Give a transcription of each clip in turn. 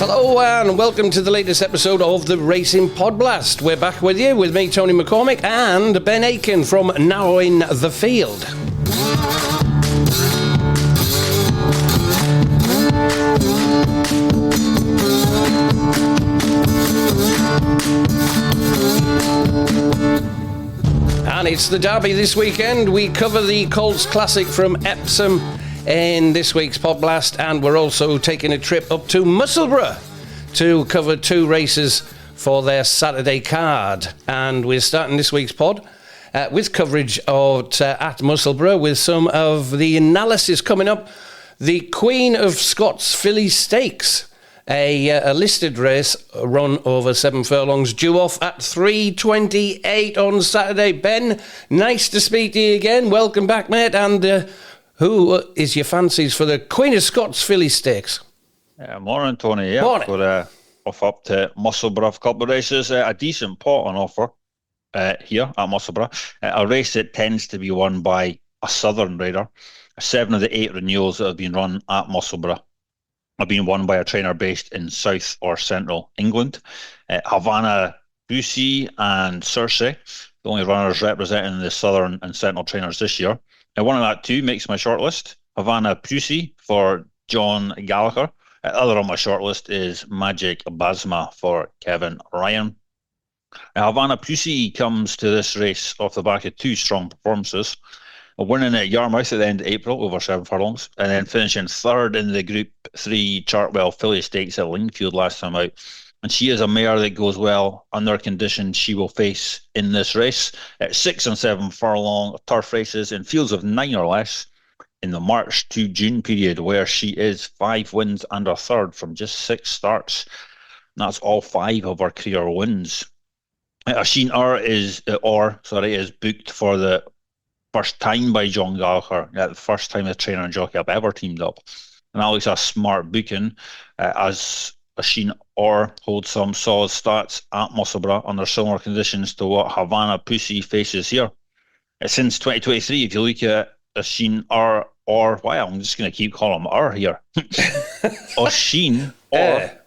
Hello and welcome to the latest episode of the Racing PodBlast. We're back with you, with me, Tony McCormick, and Ben Aiken from Narrowing the Field. And it's the Derby this weekend. We cover the Colts Classic from Epsom in this week's PodBlast, and we're also taking a trip up to Musselburgh to cover two races for their Saturday card. And we're starting this week's pod with coverage at Musselburgh, with some of the analysis coming up. The Queen of Scots Fillies Stakes, a listed race run over 7 furlongs, due off at 3:28 on Saturday. Ben, nice to speak to you again. Welcome back, mate. And who is your fancies for the Queen of Scots Fillies Stakes? Morning, Tony. Yeah, morning. We're off up to Musselburgh, a couple of races. A decent pot on offer here at Musselburgh. A race that tends to be won by a Southern rider. 7 of the 8 renewals that have been run at Musselburgh have been won by a trainer based in South or Central England. Havana, Busey and Cersei, the only runners representing the Southern and Central trainers this year. One of that two makes my shortlist. Havana Pusey for John Gallagher. The other on my shortlist is Magic Basma for Kevin Ryan. Havana Pusey comes to this race off the back of 2 strong performances. Winning at Yarmouth at the end of April over 7 furlongs, and then finishing 3rd in the Group 3 Chartwell Filly Stakes at Lingfield last time out. And she is a mare that goes well under conditions she will face in this race. At 6 and 7 furlong turf races in fields of 9 or less in the March to June period, where she is 5 wins and a third from just 6 starts. And that's all 5 of her career wins. Asheen is booked for the first time by John Gallagher. The first time the trainer and jockey have ever teamed up. And that looks a smart booking as Asheen holds some solid stats at Musselburgh under similar conditions to what Havana Pusey faces here. Since 2023, if you look at Asheen I'm just going to keep calling him here. Asheen at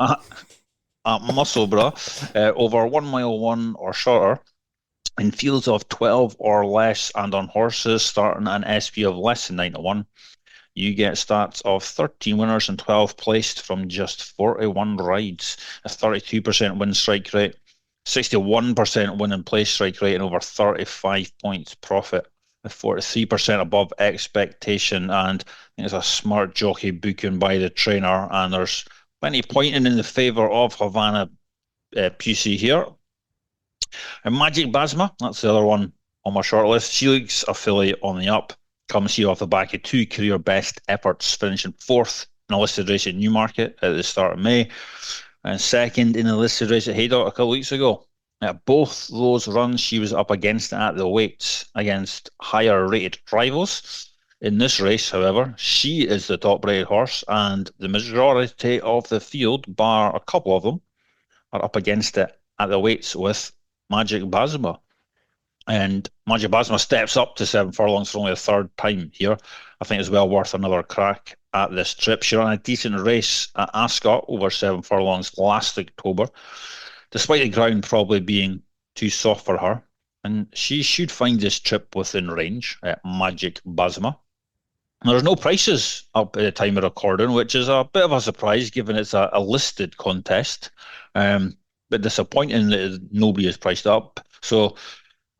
Musselburgh, over 1 mile 1 or shorter, in fields of 12 or less and on horses starting an SP of less than 9 to 1. You get stats of 13 winners and 12 placed from just 41 rides, a 32% win strike rate, 61% win and place strike rate, and over 35 points profit, a 43% above expectation. And I think it's a smart jockey booking by the trainer, and there's plenty pointing in the favour of Havana Pusey here. And Magic Basma, that's the other one on my shortlist. She looks a filly on the up. Comes here off the back of 2 career best efforts, finishing 4th in a listed race at Newmarket at the start of May, and 2nd in a listed race at Haydock a couple of weeks ago. At both those runs, she was up against it at the weights against higher rated rivals. In this race, however, she is the top rated horse, and the majority of the field, bar a couple of them, are up against it at the weights with Magic Basma. And Magic Basma steps up to 7 furlongs for only a 3rd time here. I think it's well worth another crack at this trip. She ran a decent race at Ascot over 7 furlongs last October, despite the ground probably being too soft for her. And she should find this trip within range at Magic Basma. There's no prices up at the time of recording, which is a bit of a surprise given it's a listed contest. But disappointing that nobody is priced up. So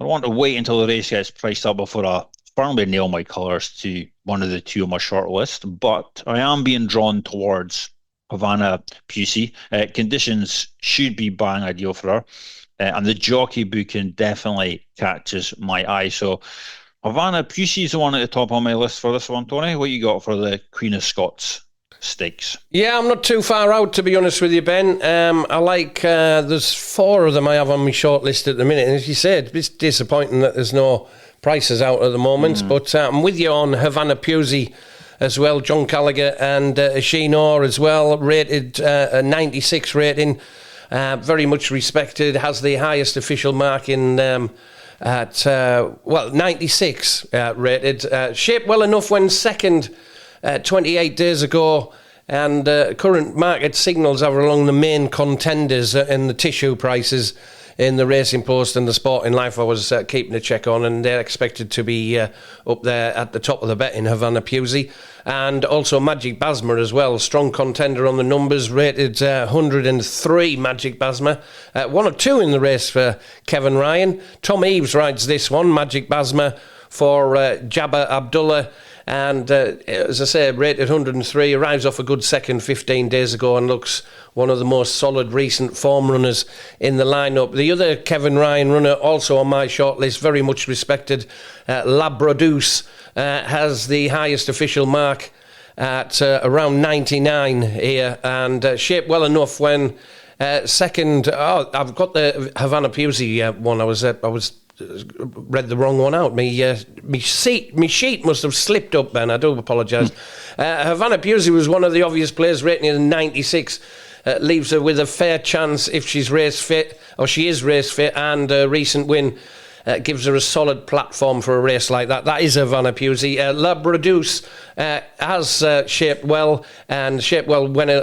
I want to wait until the race gets priced up before I firmly nail my colours to one of the 2 on my short list. But I am being drawn towards Havana Pusey. Conditions should be bang ideal for her. And the jockey booking definitely catches my eye. So Havana Pusey is the one at the top on my list for this one, Tony. What you got for the Queen of Scots Stakes? Yeah, I'm not too far out, to be honest with you, Ben. I like, there's 4 of them I have on my short list at the minute, and as you said, it's disappointing that there's no prices out at the moment, but I'm with you on Havana Pusey as well, John Gallagher, and Asheen as well, rated a 96 rating, very much respected, has the highest official marking at 96 rated, shaped well enough when second 28 days ago And current market signals are along the main contenders and the tissue prices in the Racing Post and the Sporting Life I was keeping a check on, and they're expected to be up there at the top of the bet in Havana Pusey. And also Magic Basma as well, strong contender on the numbers, rated 103 Magic Basma. 1 or 2 in the race for Kevin Ryan. Tom Eaves rides this one, Magic Basma, for Jabba Abdullah. And as I say, rated 103, arrives off a good second 15 days ago and looks one of the most solid recent form runners in the lineup. The other Kevin Ryan runner, also on my shortlist, very much respected, Labradus, has the highest official mark at around 99 here, and shaped well enough when second. Oh, I've got the Havana Pusey one. I was read the wrong one out. Me sheet must have slipped up, Ben. I do apologise. Havana Pusey was one of the obvious players, rating in 96. Leaves her with a fair chance if she's race fit, or she is race fit, and a recent win gives her a solid platform for a race like that. That is Havana Pusey. Labradus has shaped well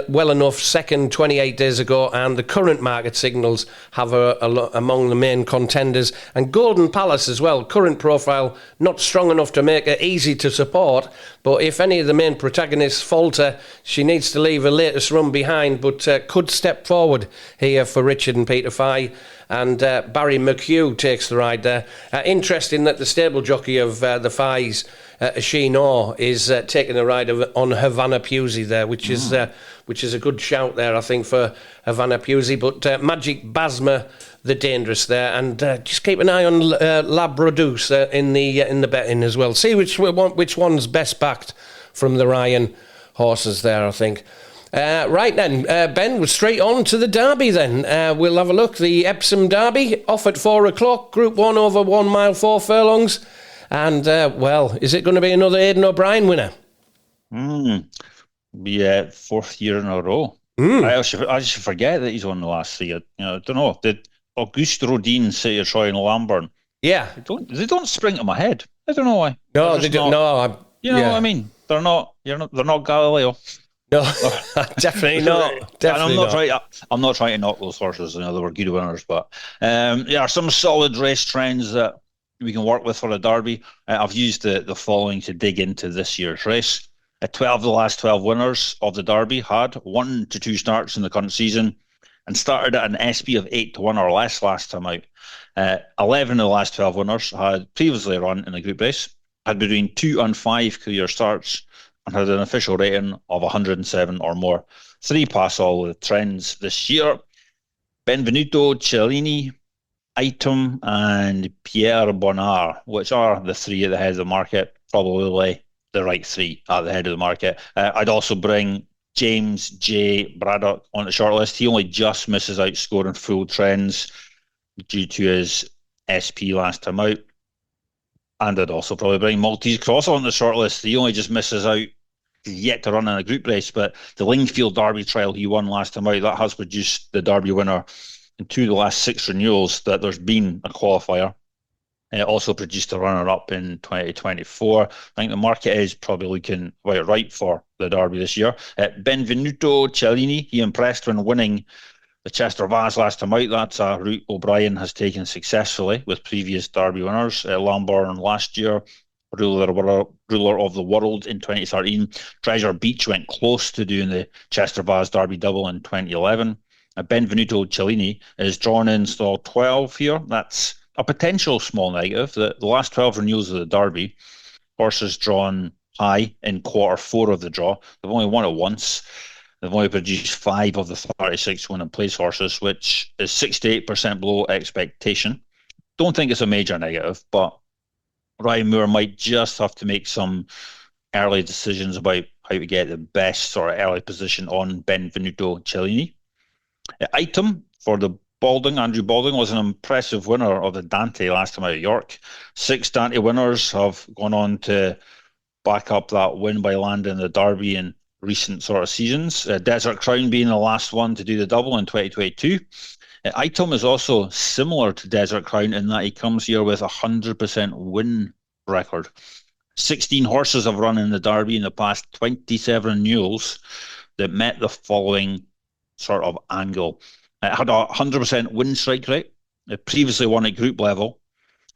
well enough second 28 days ago, and the current market signals have her among the main contenders. And Golden Palace as well, current profile not strong enough to make her easy to support, but if any of the main protagonists falter, she needs to leave her latest run behind, but could step forward here for Richard and Peter Fye. And Barry McHugh takes the ride there. Interesting that the stable jockey of the Fyes, Sheen Orr, is taking the ride on Havana Pusey there, which is a good shout there, I think, for Havana Pusey. But Magic Basma, the dangerous there, and just keep an eye on Labradus in the betting as well. See which one's best backed from the Ryan horses there, I think. Right then, Ben, we're straight on to the Derby then. We'll have a look. The Epsom Derby, off at 4 o'clock, Group 1 over 1 mile 4 furlongs. And, is it going to be another Aidan O'Brien winner? Be fourth year in a row. I should forget that he's won the last 3. I don't know. Did Auguste Rodin, City of Troy and Lamburn? Yeah. They don't spring to my head. I don't know why. No, they don't. No, you know what I mean? They're not Galileo. No, definitely not. Definitely I'm not trying to knock those horses. They were good winners, but some solid race trends that we can work with for a Derby. I've used the following to dig into this year's race. 12 of the last 12 winners of the Derby had 1 to 2 starts in the current season and started at an SP of 8 to 1 or less last time out. 11 of the last 12 winners had previously run in a group race, had between 2 and 5 career starts, and had an official rating of 107 or more. 3 pass all the trends this year. Benvenuto Cellini, Item, and Pierre Bonnard, which are the 3 at the head of the market, probably the right 3 at the head of the market. I'd also bring James J. Braddock on the shortlist. He only just misses out scoring full trends due to his SP last time out. And I'd also probably bring Maltese Cross on the shortlist. He only just misses out. He's yet to run in a group race, but the Lingfield Derby trial he won last time out, that has produced the Derby winner in 2 of the last 6 renewals that there's been a qualifier. It also produced a runner-up in 2024. I think the market is probably looking quite right for the Derby this year. Benvenuto Cellini, he impressed when winning the Chester Vase last time out. That's a route O'Brien has taken successfully with previous Derby winners. Lambourn last year, ruler of the world in 2013. Treasure Beach went close to doing the Chester Vase Derby double in 2011. Benvenuto Cellini is drawn in stall 12 here. That's a potential small negative. The last 12 renewals of the Derby, horses drawn high in quarter 4 of the draw. They've only won it once. They've only produced 5 of the 36 winning place horses, which is 68% below expectation. Don't think it's a major negative, but Ryan Moore might just have to make some early decisions about how to get the best sort of early position on Benvenuto Cellini. Item for the Balding, Andrew Balding, was an impressive winner of the Dante last time out at York. 6 Dante winners have gone on to back up that win by landing the Derby in recent sort of seasons. Desert Crown being the last one to do the double in 2022. Item is also similar to Desert Crown in that he comes here with a 100% win record. 16 horses have run in the Derby in the past 27 renewals. that met the following sort of angle. It had a 100% win strike rate. It previously won at group level,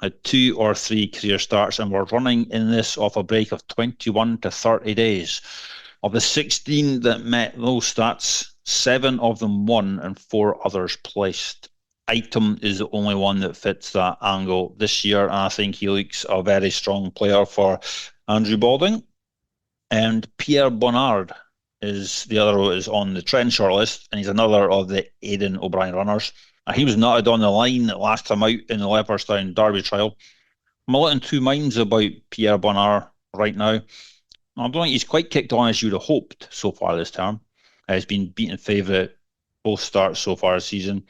had 2 or 3 career starts, and were running in this off a break of 21 to 30 days. Of the 16 that met those stats, 7 of them won and 4 others placed. Item is the only one that fits that angle this year, and I think he looks a very strong player for Andrew Balding. And Pierre Bonnard is the other who is on the trend shortlist, and he's another of the Aidan O'Brien runners. He was knotted on the line last time out in the Leopardstown Derby trial. I'm a little in two minds about Pierre Bonnard right now. I don't think he's quite kicked on as you'd have hoped so far this term. He's been beaten favourite both starts so far this season.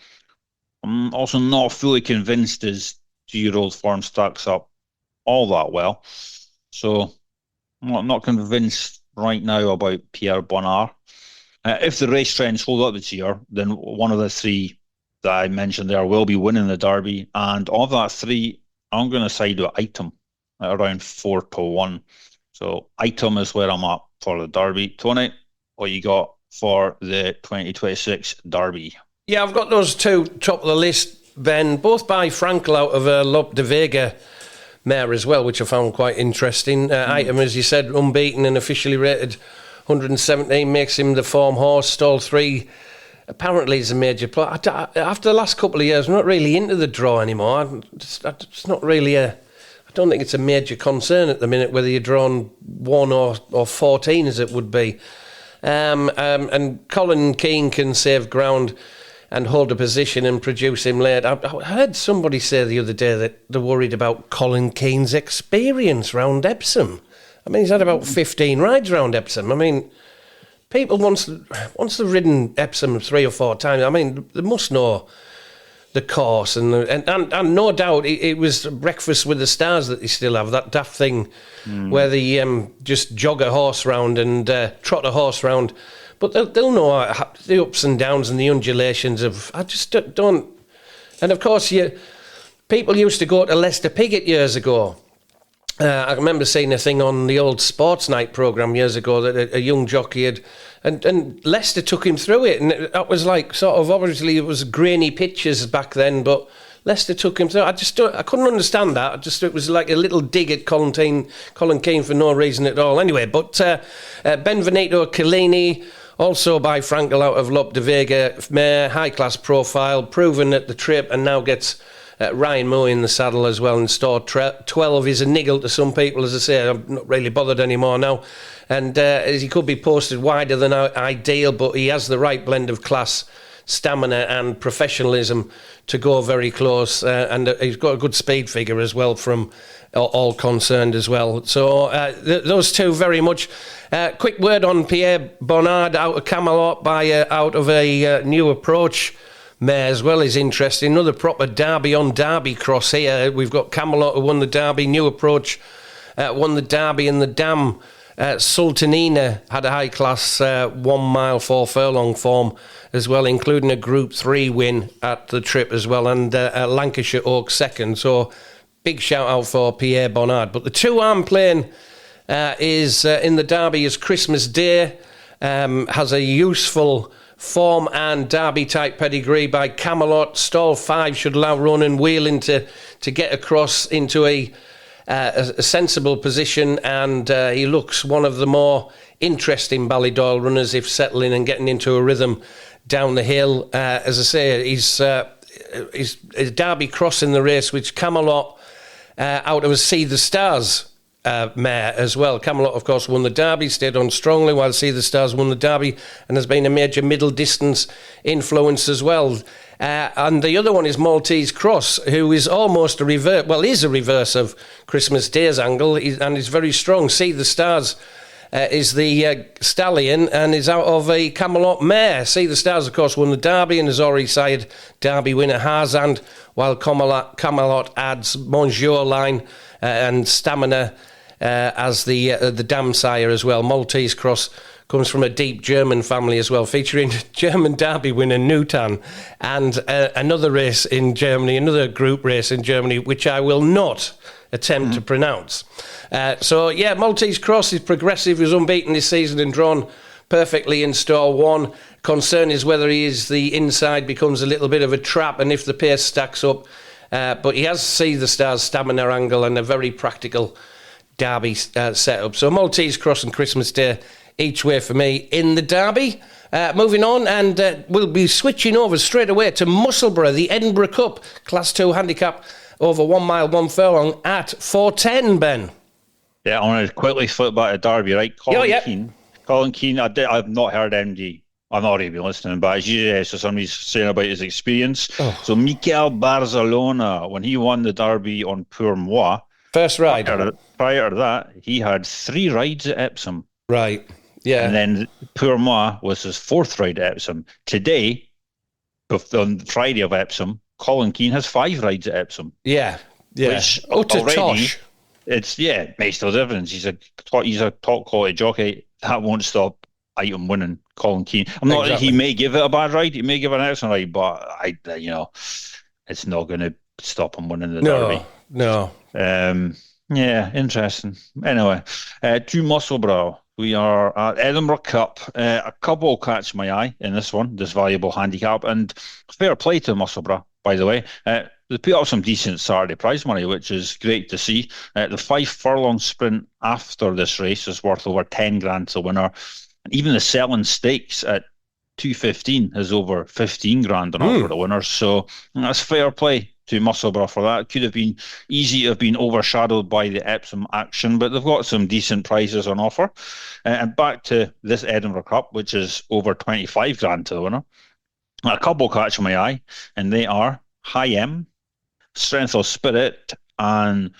I'm also not fully convinced his 2-year-old form stacks up all that well. So I'm not convinced right now about Pierre Bonnard. If the race trends hold up this year, then one of the 3 that I mentioned there will be winning the Derby. And of that 3, I'm going to side with Item at around 4-1. So Item is where I'm at for the Derby. Tony, what you got for the 2026 Derby? Yeah, I've got those 2 top of the list, Ben, both by Frankel out of Lope de Vega mare as well, which I found quite interesting. Item, as you said, unbeaten and officially rated 117, makes him the form horse. Stall 3 apparently is a major play. After the last couple of years, I'm not really into the draw anymore. It's not really I don't think it's a major concern at the minute whether you're drawn 1 or 14 as it would be. And Colin Keane can save ground and hold a position and produce him late. I heard somebody say the other day that they're worried about Colin Keane's experience round Epsom. I mean, he's had about 15 rides round Epsom. I mean, people once they've ridden Epsom 3 or 4 times, I mean, they must know the course, and no doubt it was Breakfast with the Stars that they still have, that daft thing where they just jog a horse round and trot a horse round. But they'll know the ups and downs and the undulations of. I just don't. And of course, people used to go to Leicester Piggott years ago. I remember seeing a thing on the old Sports Night programme years ago that a young jockey had, and Leicester took him through it, and that was like sort of, obviously it was grainy pictures back then, but Leicester took him through. I couldn't understand that. It was like a little dig at Colin Keane for no reason at all. Anyway, but Benvenuto Cellini, also by Frankel out of Lope de Vega mare, high class profile, proven at the trip, and now gets Ryan Moore in the saddle as well, and store 12 is a niggle to some people. As I say, I'm not really bothered anymore now, and as he could be posted wider than ideal, but he has the right blend of class, stamina and professionalism to go very close, and he's got a good speed figure as well from all concerned as well. So those 2 very much. Quick word on Pierre Bonnard out of Camelot out of a New Approach mare as well is interesting. Another proper Derby on Derby cross here. We've got Camelot who won the Derby, New Approach won the Derby, and the Dam Sultanina had a high class 1 mile 4 furlong form as well, including a Group 3 win at the trip as well, and Lancashire Oak second. So big shout out for Pierre Bonnard. But the 2 I'm playing is in the Derby is Christmas Day, has a useful form and Derby type pedigree by Camelot. Stall 5 should allow Ronan Whelan to get across into a sensible position, and he looks one of the more interesting Ballydoyle runners if settling and getting into a rhythm down the hill. As I say, he's Derby cross in the race, which Camelot out of See the Stars mare as well. Camelot, of course, won the Derby, stayed on strongly, while See the Stars won the Derby, and has been a major middle distance influence as well. And the other one is Maltese Cross, who is almost a reverse, is a reverse of Christmas Day's angle, and is very strong. See the Stars is the stallion and is out of a Camelot mare. See the Stars, of course, won the Derby and has already sired Derby winner Harzand, while Camelot adds Monsieur Line and Stamina as the dam sire as well. Maltese Cross comes from a deep German family as well, featuring German Derby winner Nutan and another race in Germany, another group race in Germany, which I will not attempt to pronounce. Maltese Cross is progressive, was unbeaten this season and drawn perfectly in store. One concern is whether the inside becomes a little bit of a trap, and if the pace stacks up. But he has See the Stars stamina angle and a very practical Derby setup. So Maltese Cross and Christmas Day each way for me in the Derby. Moving on, and we'll be switching over straight away to Musselburgh, the Edinburgh Cup, Class 2 handicap over 1 mile, 1 furlong at 410, Ben. Yeah, I want to quickly flip back to Derby, right? Colin Keane, I've not heard MD. I'm not even listening, but as you so somebody's saying about his experience. Oh. So Mikel Barcelona, when he won the Derby on Pour Moi, first ride. Prior to that, he had 3 rides at Epsom. Right, yeah. And then Pour Moi was his 4th ride at Epsom. Today, on Friday of Epsom, Colin Keane has 5 rides at Epsom. Yeah. Which already, makes no difference. He's a top quality jockey. That won't stop item winning Colin Keane. He may give it a bad ride, he may give it an excellent ride, but it's not going to stop him winning the Derby. No. Interesting. Anyway, to Musselburgh. We are at Edinburgh Cup. A couple catch my eye in this one, this valuable handicap, and fair play to Musselburgh, by the way. They put up some decent Saturday prize money, which is great to see. The 5 furlong sprint after this race is worth over 10 grand to the winner. And even the selling stakes at 215 is over 15 grand on offer to winners. So that's fair play to Musselburgh for that. It could have been easy to have been overshadowed by the Epsom action, but they've got some decent prizes on offer. And back to this Edinburgh Cup, which is over 25 grand to the winner. A couple catch my eye, and they are High M, Strength of Spirit, and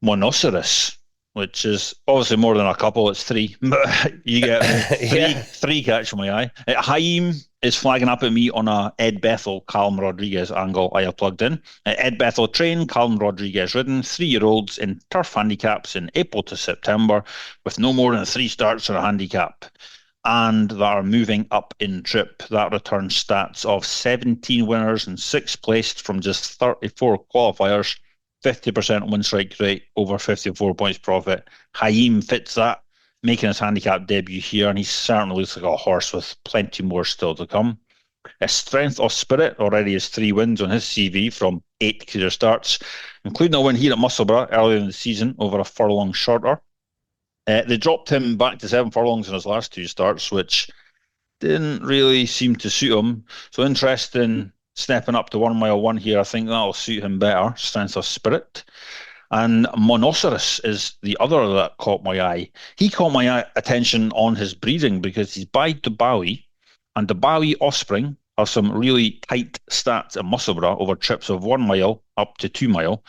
Monoceros, which is obviously more than a couple. It's 3, but you get 3 catch my eye. Haim is flagging up at me on a Ed Bethel, Callum Rodriguez angle I have plugged in. Ed Bethel trained, Callum Rodriguez ridden, 3-year-olds in turf handicaps in April to September with no more than 3 starts in a handicap, and that are moving up in trip. That returns stats of 17 winners and 6 placed from just 34 qualifiers, 50% win strike rate, over 54 points profit. Haim fits that, making his handicap debut here, and he certainly looks like a horse with plenty more still to come. A Strength of Spirit already has 3 wins on his CV from 8 clear starts, including a win here at Musselburgh earlier in the season over a furlong shorter. They dropped him back to 7 furlongs in his last 2 starts, which didn't really seem to suit him. So interesting stepping up to 1 mile 1 here. I think that'll suit him better, Strength of Spirit. And Monoceros is the other that caught my eye. He caught my attention on his breeding because he's by Dubawi, and Dubawi offspring have some really tight stats at Musselburgh over trips of 1 mile up to 2 mile,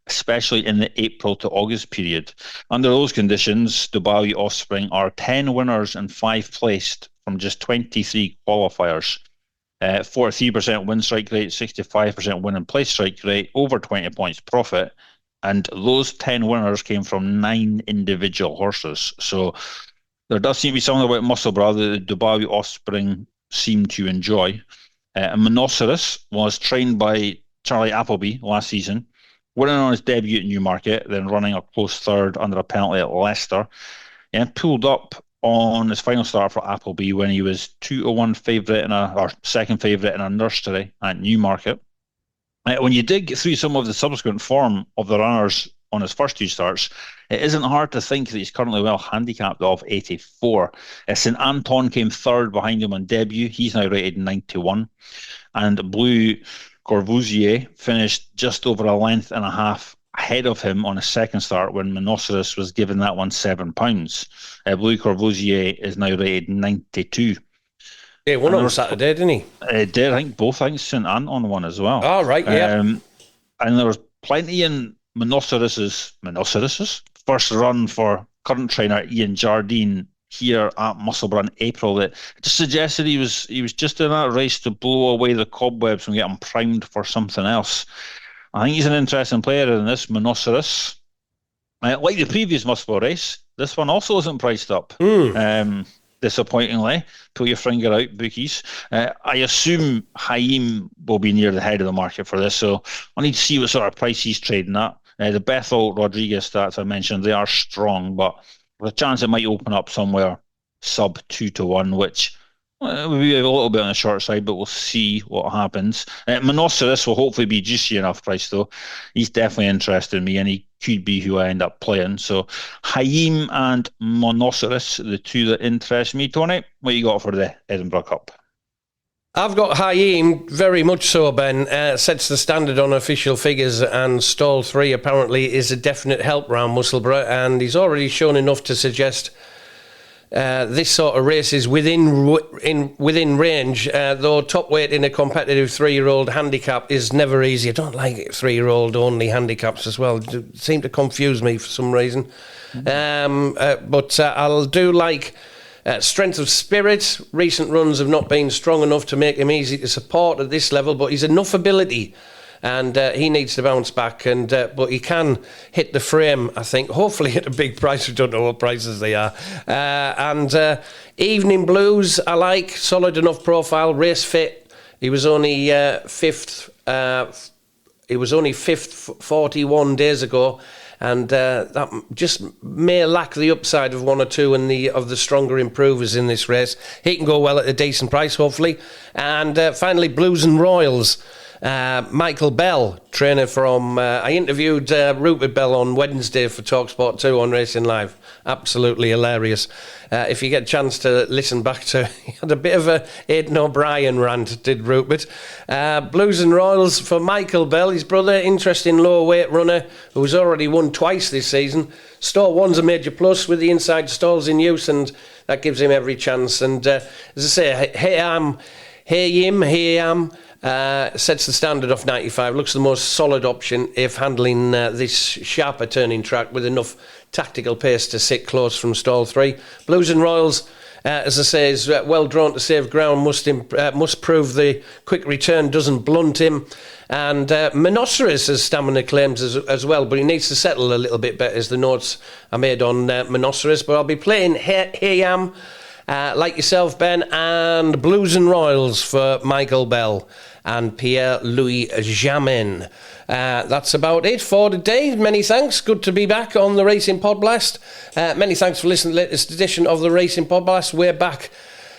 especially in the April to August period. Under those conditions, Dubawi offspring are 10 winners and 5 placed from just 23 qualifiers. 43% win strike rate, 65% win and place strike rate, over 20 points profit. And those 10 winners came from 9 individual horses. So there does seem to be something about Musselburgh that the Dubawi offspring seem to enjoy. Monoceros was trained by Charlie Appleby last season, winning on his debut at Newmarket, then running a close third under a penalty at Leicester, and pulled up on his final start for Appleby when he was 2-1 favourite or second favourite in a nursery at Newmarket. When you dig through some of the subsequent form of the runners on his first 2 starts, it isn't hard to think that he's currently well handicapped off 84. St Anton came third behind him on debut. He's now rated 91. And Blue Corbusier finished just over a length and a half ahead of him on his second start when Monoceros was given that one £7. Blue Corbusier is now rated 92. Yeah, won on Saturday, didn't he? Did. I think St Anton won as well. Oh, right, yeah. And there was plenty in Monoceros's first run for current trainer Ian Jardine here at Musselburgh in April that just suggested he was just in that race to blow away the cobwebs and get him primed for something else. I think he's an interesting player in this, Monoceros. Like the previous Musselburgh race, this one also isn't priced up. Disappointingly. Pull your finger out, bookies. I assume Haim will be near the head of the market for this, so I need to see what sort of price he's trading at. The Bethel Rodriguez stats I mentioned, they are strong, but with a chance it might open up somewhere sub 2-1, which will be a little bit on the short side, but we'll see what happens. Monoceros will hopefully be juicy enough price, though. He's definitely interested in me, and he could be who I end up playing. So Haim and Monoceros, the two that interest me. Tony, what you got for the Edinburgh Cup? I've got Haim, very much so, Ben. Sets the standard on official figures, and stall 3 apparently is a definite help round Musselburgh, and he's already shown enough to suggest this sort of race is within range, though top weight in a competitive 3-year-old handicap is never easy. I don't like 3-year-old only handicaps as well. They seem to confuse me for some reason. But I'll do like strength of spirit. Recent runs have not been strong enough to make him easy to support at this level, but he's enough ability. And he needs to bounce back, but he can hit the frame, I think, hopefully at a big price. We don't know what prices they are. Evening Blues, I like, solid enough profile, race fit. He was only fifth 41 days ago, and that just may lack the upside of 1 or 2 of the stronger improvers in this race. He can go well at a decent price, hopefully. And finally, Blues and Royals. Michael Bell, trainer from... I interviewed Rupert Bell on Wednesday for TalkSport 2 on Racing Live. Absolutely hilarious. If you get a chance to listen back to... He had a bit of a Aidan O'Brien rant, did Rupert. Blues and Royals for Michael Bell, his brother, interesting low-weight runner who's already won twice this season. Stall 1's a major plus with the inside stalls in use, and that gives him every chance. And as I say, Hey Am... sets the standard off 95, looks the most solid option if handling this sharper turning track with enough tactical pace to sit close from stall 3. Blues and Royals, as I say, is well drawn to save ground, must prove the quick return doesn't blunt him. And Monoceros has stamina claims as well, but he needs to settle a little bit better, as the notes are made on Monoceros. But I'll be playing Hey Am, like yourself, Ben, and Blues and Royals for Michael Bell and Pierre-Louis Jamin. That's about it for today. Many thanks. Good to be back on the Racing PodBlast. Many thanks for listening to the latest edition of the Racing PodBlast. We're back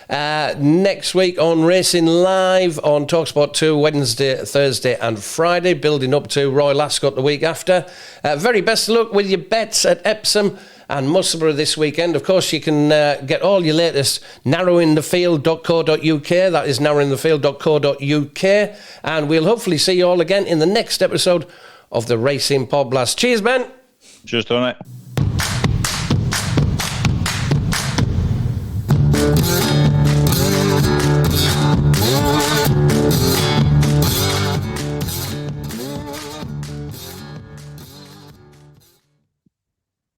next week on Racing Live on TalkSport 2, Wednesday, Thursday and Friday, building up to Royal Ascot the week after. Very best of luck with your bets at Epsom and Musselburgh this weekend. Of course, you can get all your latest narrowingthefield.co.uk. That is narrowingthefield.co.uk. And we'll hopefully see you all again in the next episode of the Racing PodBlast. Cheers, Ben. Cheers, Tony.